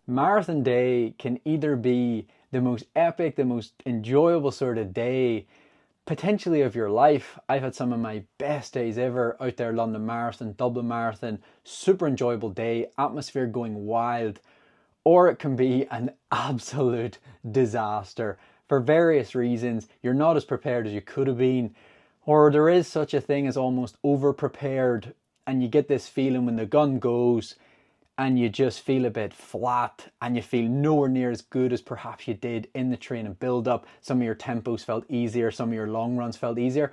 Marathon day can either be the most epic, the most enjoyable sort of day potentially of your life. I've had some of my best days ever out there, London Marathon, Dublin Marathon, super enjoyable day, atmosphere going wild. Or it can be an absolute disaster for various reasons. You're not as prepared as you could have been, or there is such a thing as almost over prepared, and you get this feeling when the gun goes and you just feel a bit flat and you feel nowhere near as good as perhaps you did in the training build up. Some of your tempos felt easier, some of your long runs felt easier.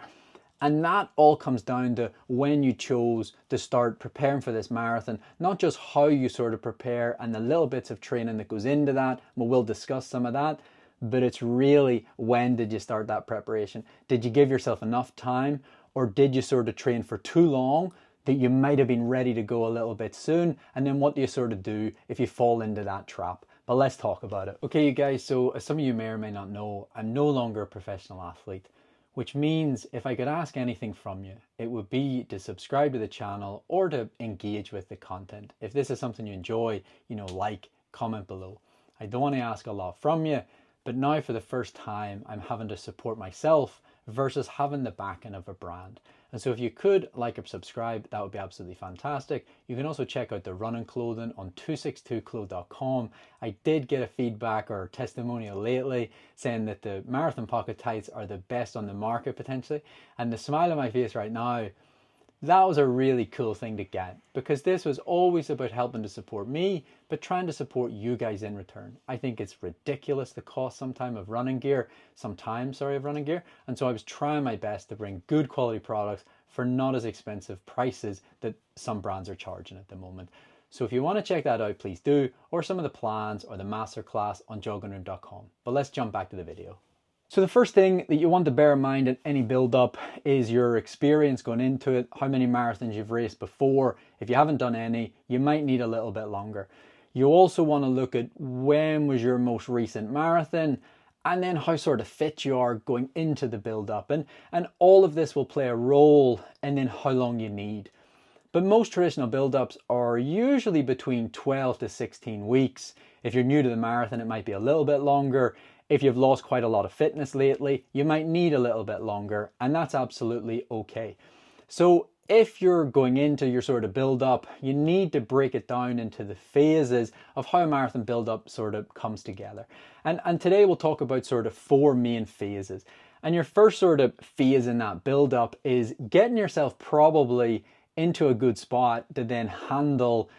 And that all comes down to when you chose to start preparing for this marathon, not just how you sort of prepare and the little bits of training that goes into that. We'll discuss some of that, but it's really when did you start that preparation? Did you give yourself enough time, or did you sort of train for too long that you might have been ready to go a little bit soon? And then what do you sort of do if you fall into that trap? But let's talk about it. Okay, you guys, so as some of you may or may not know, I'm no longer a professional athlete, which means if I could ask anything from you, it would be to subscribe to the channel or to engage with the content. If this is something you enjoy, like, comment below. I don't want to ask a lot from you, but now for the first time, I'm having to support myself versus having the backing of a brand. And so if you could like or subscribe, that would be absolutely fantastic. You can also check out the running clothing on 262clo.com. I did get a feedback or testimonial lately saying that the marathon pocket tights are the best on the market potentially. And the smile on my face right now, that was a really cool thing to get, because this was always about helping to support me, but trying to support you guys in return. I think it's ridiculous the cost sometimes of running gear. And so I was trying my best to bring good quality products for not as expensive prices that some brands are charging at the moment. So if you want to check that out, please do, or some of the plans or the masterclass on joggingroom.com. But let's jump back to the video. So the first thing that you want to bear in mind in any build-up is your experience going into it, how many marathons you've raced before. If you haven't done any, you might need a little bit longer. You also want to look at when was your most recent marathon, and then how sort of fit you are going into the build-up. And all of this will play a role in then how long you need. But most traditional build-ups are usually between 12 to 16 weeks. If you're new to the marathon, it might be a little bit longer. If you've lost quite a lot of fitness lately, you might need a little bit longer, and that's absolutely okay. So if you're going into your sort of build-up, you need to break it down into the phases of how a marathon build-up sort of comes together. And today we'll talk about sort of 4 main phases. And your first sort of phase in that build-up is getting yourself probably into a good spot to then handle,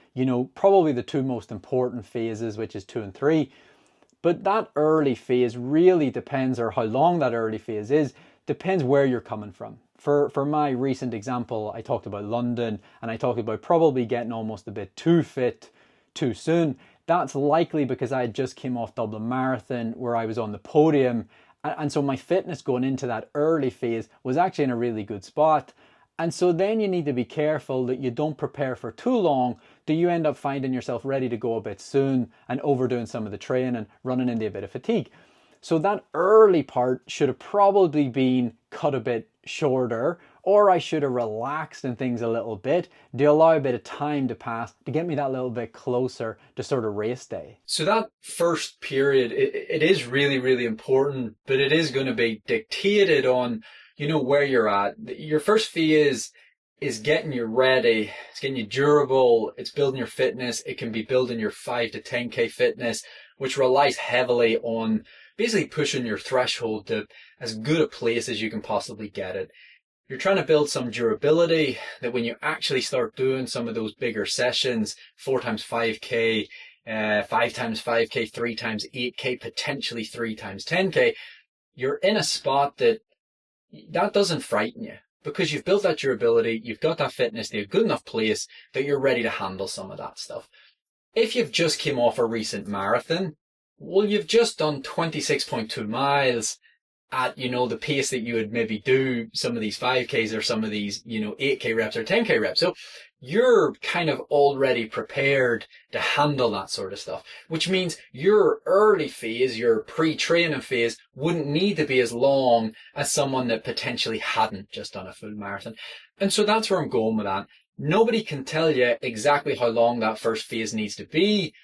probably the 2 most important phases, which is 2 and 3. But that early phase really depends, or how long that early phase is, depends where you're coming from. For my recent example, I talked about London, and I talked about probably getting almost a bit too fit too soon. That's likely because I just came off Dublin Marathon where I was on the podium. And so my fitness going into that early phase was actually in a really good spot. And so then you need to be careful that you don't prepare for too long. Do you end up finding yourself ready to go a bit soon and overdoing some of the training, running into a bit of fatigue? So that early part should have probably been cut a bit shorter, or I should have relaxed in things a little bit to allow a bit of time to pass to get me that little bit closer to sort of race day. So that first period, it is really, really important, but it is going to be dictated on where you're at. Your first phase is getting you ready. It's getting you durable. It's building your fitness. It can be building your 5 to 10K fitness, which relies heavily on basically pushing your threshold to as good a place as you can possibly get it. You're trying to build some durability that when you actually start doing some of those bigger sessions, 4 times 5K, 5 times 5K, 3 times 8K, potentially 3 times 10K, you're in a spot that doesn't frighten you, because you've built that durability, you've got that fitness to a good enough place that you're ready to handle some of that stuff. If you've just came off a recent marathon, well, you've just done 26.2 miles at, the pace that you would maybe do some of these 5Ks or some of these, 8K reps or 10K reps. So you're kind of already prepared to handle that sort of stuff, which means your early phase, your pre-training phase, wouldn't need to be as long as someone that potentially hadn't just done a full marathon. And so that's where I'm going with that. Nobody can tell you exactly how long that first phase needs to be,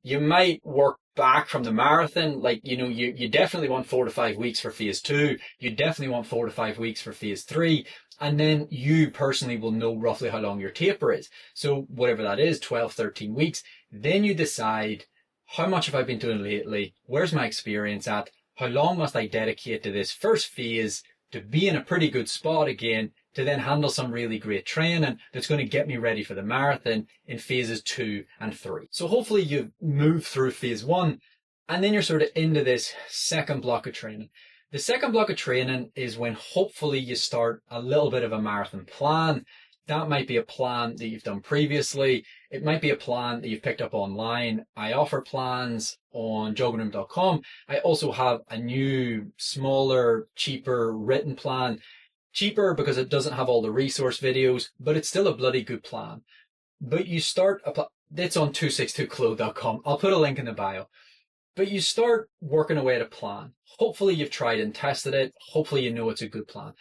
You might work back from the marathon. Like, you definitely want 4 to 5 weeks for phase two. You definitely want 4 to 5 weeks for phase three. And then you personally will know roughly how long your taper is. So whatever that is, 12, 13 weeks. Then you decide, how much have I been doing lately? Where's my experience at? How long must I dedicate to this first phase to be in a pretty good spot again, to then handle some really great training that's going to get me ready for the marathon in phases 2 and 3. So hopefully you've moved through phase one, and then you're sort of into this second block of training. The second block of training is when hopefully you start a little bit of a marathon plan. That might be a plan that you've done previously. It might be a plan that you've picked up online. I offer plans on joggingroom.com. I also have a new, smaller, cheaper written plan. Cheaper because it doesn't have all the resource videos, but it's still a bloody good plan. But you start, it's on 262clo.com. I'll put a link in the bio. But you start working away at a plan. Hopefully you've tried and tested it. Hopefully you know it's a good plan.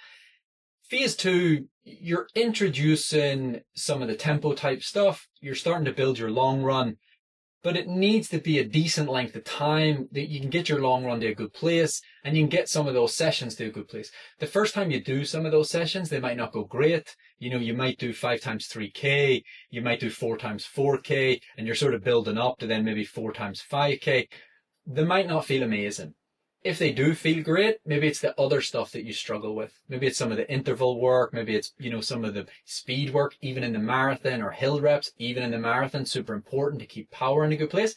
Phase two, you're introducing some of the tempo type stuff. You're starting to build your long run, but it needs to be a decent length of time that you can get your long run to a good place, and you can get some of those sessions to a good place. The first time you do some of those sessions, they might not go great. You might do 5 times 3K, you might do 4 times 4K, and you're sort of building up to then maybe 4 times 5K. They might not feel amazing. If they do feel great, maybe it's the other stuff that you struggle with. Maybe it's some of the interval work. Maybe it's, some of the speed work, even in the marathon, or hill reps, even in the marathon. Super important to keep power in a good place.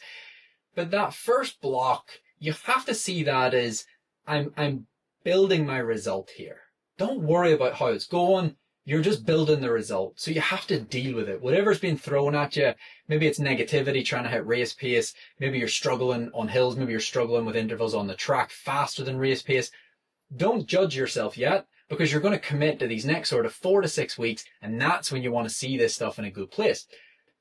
But that first block, you have to see that as, I'm building my result here. Don't worry about how it's going. You're just building the result. So you have to deal with it. Whatever's been thrown at you, maybe it's negativity trying to hit race pace. Maybe you're struggling on hills. Maybe you're struggling with intervals on the track faster than race pace. Don't judge yourself yet, because you're going to commit to these next sort of 4 to 6 weeks. And that's when you want to see this stuff in a good place.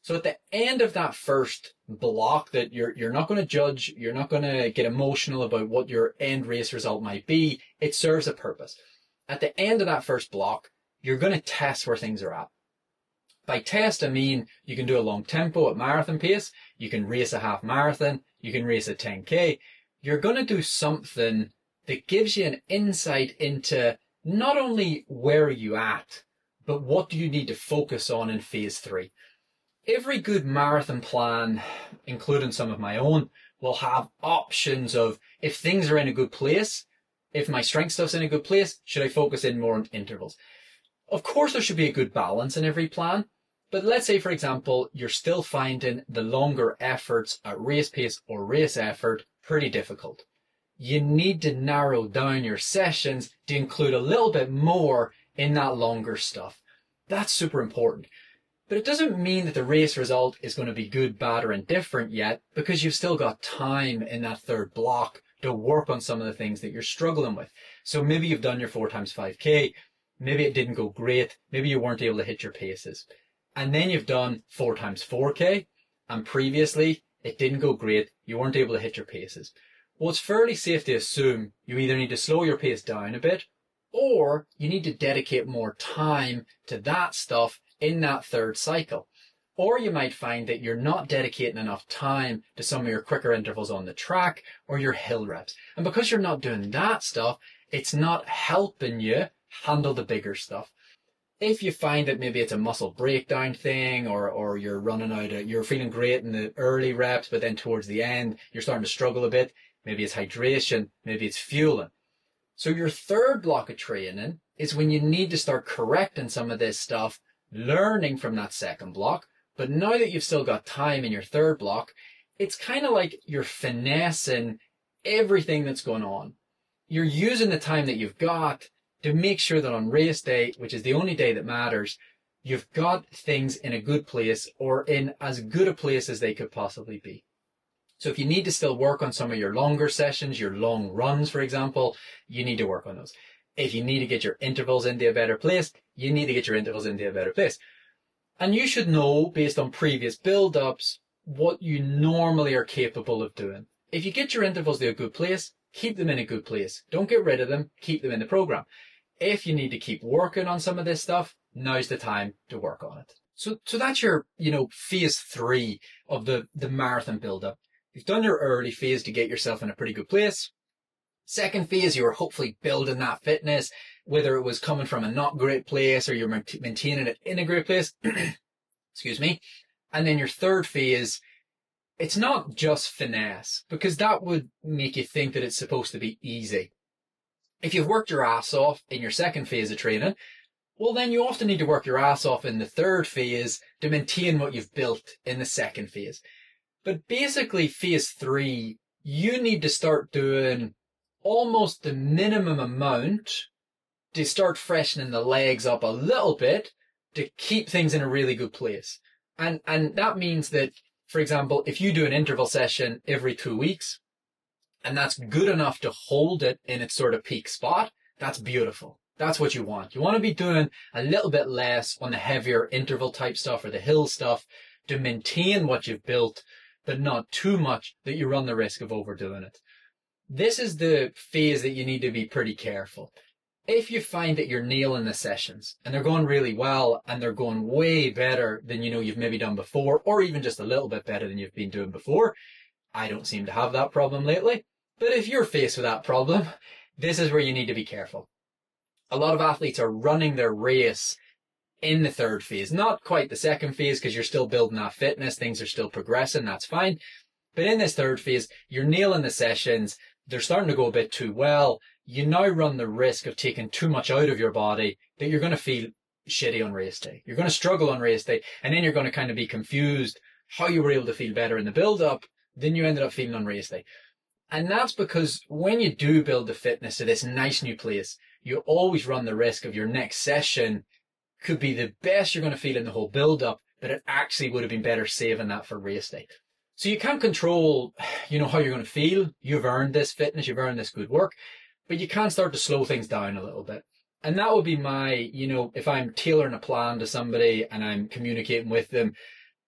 So at the end of that first block, that you're not going to judge, you're not going to get emotional about what your end race result might be. It serves a purpose. At the end of that first block, you're going to test where things are at. By test, I mean you can do a long tempo at marathon pace, you can race a half marathon, you can race a 10K. You're going to do something that gives you an insight into not only where are you at, but what do you need to focus on in phase 3. Every good marathon plan, including some of my own, will have options of, if things are in a good place, if my strength stuff's in a good place, should I focus in more on intervals? Of course, there should be a good balance in every plan, but let's say, for example, you're still finding the longer efforts at race pace or race effort pretty difficult. You need to narrow down your sessions to include a little bit more in that longer stuff. That's super important. But it doesn't mean that the race result is going to be good, bad, or indifferent yet, because you've still got time in that third block to work on some of the things that you're struggling with. So maybe you've done your 4 times 5K. Maybe it didn't go great. Maybe you weren't able to hit your paces. And then you've done 4 times 4K, and previously it didn't go great. You weren't able to hit your paces. Well, it's fairly safe to assume you either need to slow your pace down a bit, or you need to dedicate more time to that stuff in that third cycle. Or you might find that you're not dedicating enough time to some of your quicker intervals on the track or your hill reps. And because you're not doing that stuff, it's not helping you handle the bigger stuff. If you find that maybe it's a muscle breakdown thing, or you're running out of, you're feeling great in the early reps, but then towards the end, you're starting to struggle a bit. Maybe it's hydration, maybe it's fueling. So your third block of training is when you need to start correcting some of this stuff, learning from that second block. But now that you've still got time in your third block, it's kind of like you're finessing everything that's going on. You're using the time that you've got to make sure that on race day, which is the only day that matters, you've got things in a good place, or in as good a place as they could possibly be. So if you need to still work on some of your longer sessions, your long runs, for example, you need to work on those. If you need to get your intervals into a better place, you need to get your intervals into a better place. And you should know, based on previous build-ups, what you normally are capable of doing. If you get your intervals to a good place, keep them in a good place. Don't get rid of them, keep them in the program. If you need to keep working on some of this stuff, now's the time to work on it. So that's your, phase 3 of the marathon build-up. You've done your early phase to get yourself in a pretty good place. Second phase, you were hopefully building that fitness, whether it was coming from a not great place or you're maintaining it in a great place. Excuse me. And then your third phase, it's not just finesse, because that would make you think that it's supposed to be easy. If you've worked your ass off in your second phase of training, well, then you often need to work your ass off in the third phase to maintain what you've built in the second phase. But basically, phase 3, you need to start doing almost the minimum amount to start freshening the legs up a little bit to keep things in a really good place. And that means that, for example, if you do an interval session every 2 weeks, and that's good enough to hold it in its sort of peak spot, that's beautiful. That's what you want. You want to be doing a little bit less on the heavier interval type stuff or the hill stuff to maintain what you've built, but not too much that you run the risk of overdoing it. This is the phase that you need to be pretty careful. If you find that you're nailing the sessions and they're going really well and they're going way better than you've maybe done before, or even just a little bit better than you've been doing before, I don't seem to have that problem lately. But if you're faced with that problem, this is where you need to be careful. A lot of athletes are running their race in the third phase, not quite the second phase because you're still building that fitness, things are still progressing, that's fine. But in this third phase, you're nailing the sessions, they're starting to go a bit too well. You now run the risk of taking too much out of your body that you're going to feel shitty on race day. You're going to struggle on race day, and then you're going to kind of be confused how you were able to feel better in the build-up than you ended up feeling on race day. And that's because when you do build the fitness to this nice new place, you always run the risk of your next session could be the best you're going to feel in the whole build-up, but it actually would have been better saving that for race day. So you can't control, how you're going to feel. You've earned this fitness, you've earned this good work, but you can start to slow things down a little bit. And that would be my, if I'm tailoring a plan to somebody and I'm communicating with them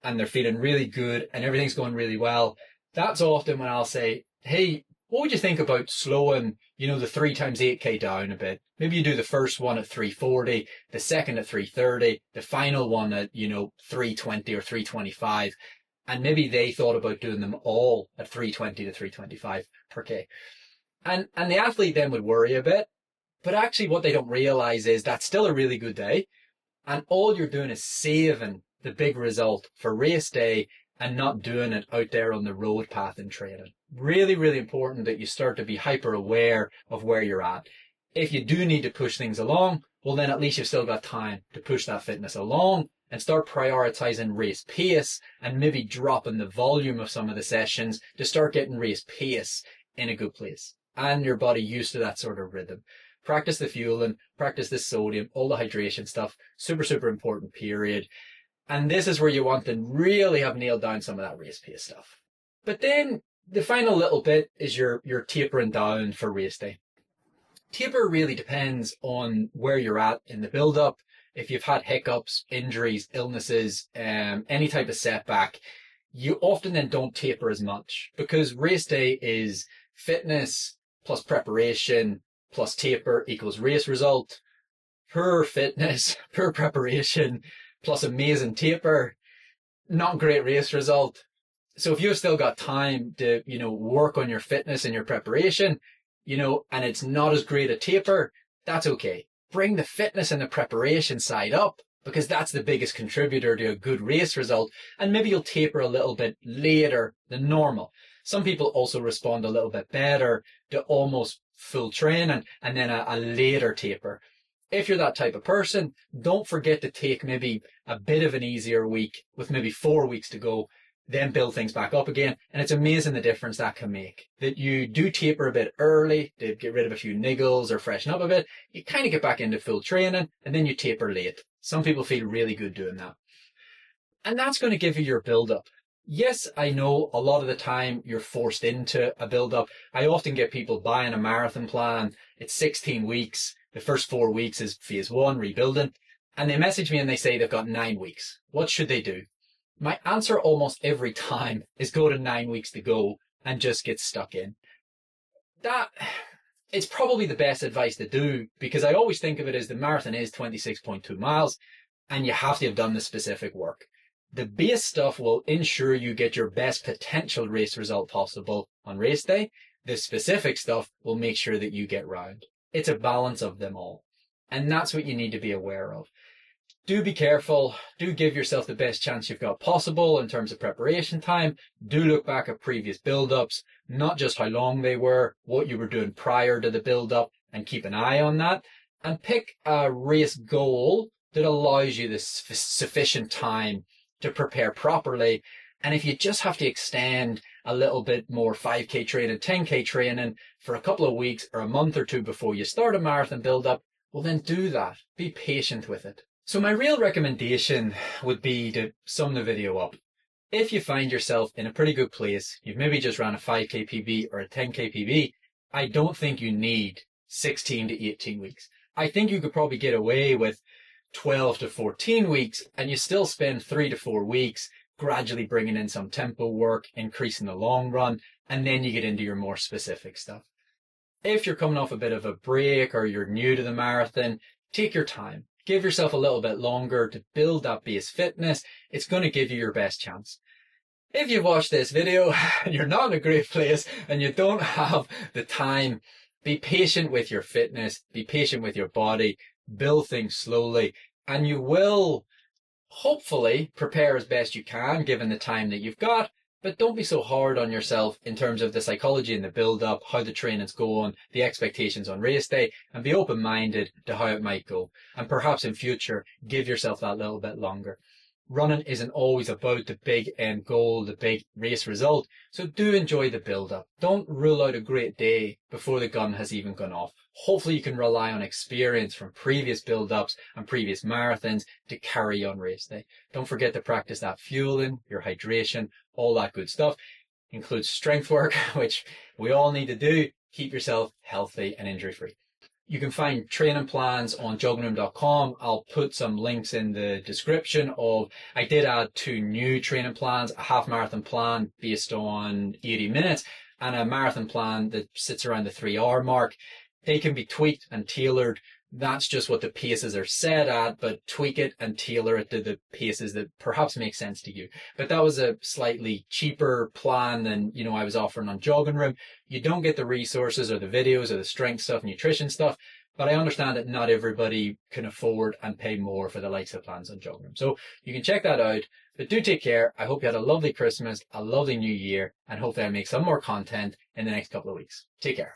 and they're feeling really good and everything's going really well, that's often when I'll say, hey, what would you think about slowing, the 3 times 8K down a bit? Maybe you do the first one at 340, the second at 330, the final one at, 320 or 325. And maybe they thought about doing them all at 320 to 325 per K. And the athlete then would worry a bit. But actually what they don't realize is that's still a really good day. And all you're doing is saving the big result for race day and not doing it out there on the road path in training. Really, really important that you start to be hyper aware of where you're at. If you do need to push things along, well, then at least you've still got time to push that fitness along and start prioritizing race pace and maybe dropping the volume of some of the sessions to start getting race pace in a good place and your body used to that sort of rhythm. Practice the fueling, practice the sodium, all the hydration stuff. Super, super important period. And this is where you want to really have nailed down some of that race pace stuff. But then the final little bit is your tapering down for race day. Taper really depends on where you're at in the build-up. If you've had hiccups, injuries, illnesses, any type of setback, you often then don't taper as much because race day is fitness plus preparation plus taper equals race result. Poor fitness, poor preparation plus amazing taper, not great race result. So if you've still got time to, work on your fitness and your preparation, and it's not as great a taper, that's okay. Bring the fitness and the preparation side up because that's the biggest contributor to a good race result. And maybe you'll taper a little bit later than normal. Some people also respond a little bit better to almost full training and then a later taper. If you're that type of person, don't forget to take maybe a bit of an easier week with maybe 4 weeks to go, then build things back up again. And it's amazing the difference that can make. That you do taper a bit early to get rid of a few niggles or freshen up a bit. You kind of get back into full training and then you taper late. Some people feel really good doing that. And that's going to give you your build-up. Yes, I know a lot of the time you're forced into a build-up. I often get people buying a marathon plan. It's 16 weeks. The first 4 weeks is phase 1, rebuilding. And they message me and they say they've got 9 weeks. What should they do? My answer almost every time is go to 9 weeks to go and just get stuck in. That is probably the best advice to do because I always think of it as the marathon is 26.2 miles and you have to have done the specific work. The base stuff will ensure you get your best potential race result possible on race day. The specific stuff will make sure that you get round. It's a balance of them all. And that's what you need to be aware of. Do be careful. Do give yourself the best chance you've got possible in terms of preparation time. Do look back at previous build-ups, not just how long they were, what you were doing prior to the build-up, and keep an eye on that. And pick a race goal that allows you the sufficient time to prepare properly. And if you just have to extend a little bit more 5K training, 10K training for a couple of weeks or a month or two before you start a marathon build-up, well then do that. Be patient with it. So my real recommendation would be to sum the video up. If you find yourself in a pretty good place, you've maybe just ran a 5K PB or a 10K PB, I don't think you need 16 to 18 weeks. I think you could probably get away with 12 to 14 weeks and you still spend 3 to 4 weeks gradually bringing in some tempo work, increasing the long run, and then you get into your more specific stuff. If you're coming off a bit of a break or you're new to the marathon, take your time. Give yourself a little bit longer to build that base fitness. It's going to give you your best chance. If you've watched this video and you're not in a great place and you don't have the time, be patient with your fitness, be patient with your body, build things slowly, and you will hopefully prepare as best you can given the time that you've got. But don't be so hard on yourself in terms of the psychology and the build-up, how the training's going, the expectations on race day, and be open-minded to how it might go. And perhaps in future, give yourself that little bit longer. Running isn't always about the big end goal, the big race result. So do enjoy the build-up. Don't rule out a great day before the gun has even gone off. Hopefully you can rely on experience from previous build-ups and previous marathons to carry on race day. Don't forget to practice that fueling, your hydration, all that good stuff. Includes strength work, which we all need to do. Keep yourself healthy and injury-free. You can find training plans on joggingroom.com. I'll put some links in the description I did add 2 new training plans, a half marathon plan based on 80 minutes and a marathon plan that sits around the 3-hour mark. They can be tweaked and tailored. That's just what the paces are set at, but tweak it and tailor it to the paces that perhaps make sense to you. But that was a slightly cheaper plan than, I was offering on Jogging Room. You don't get the resources or the videos or the strength stuff, nutrition stuff, but I understand that not everybody can afford and pay more for the likes of plans on Jogging Room. So you can check that out, but do take care. I hope you had a lovely Christmas, a lovely New Year, and hopefully I make some more content in the next couple of weeks. Take care.